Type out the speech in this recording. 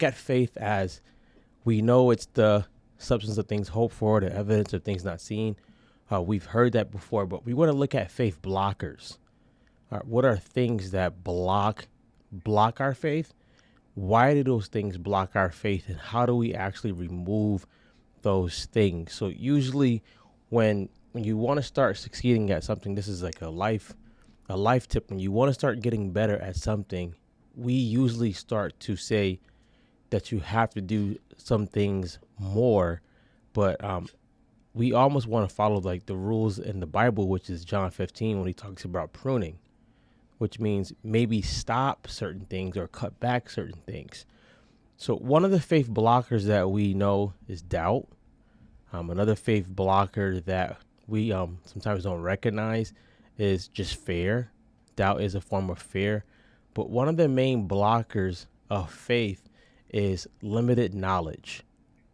at faith as we know it's the substance of things hoped for, the evidence of things not seen. We've heard that before, but we want to look at faith blockers. What are things that block our faith? Why do those things block our faith, and how do we actually remove those things? So usually, when you want to start succeeding at something, this is like a life tip. When you want to start getting better at something, we usually start to say that you have to do some things more, but we almost want to follow like the rules in the Bible, which is John 15 when he talks about pruning, which means maybe stop certain things or cut back certain things. So one of the faith blockers that we know is doubt. Another faith blocker that we sometimes don't recognize is just fear. Doubt is a form of fear. But one of the main blockers of faith is limited knowledge.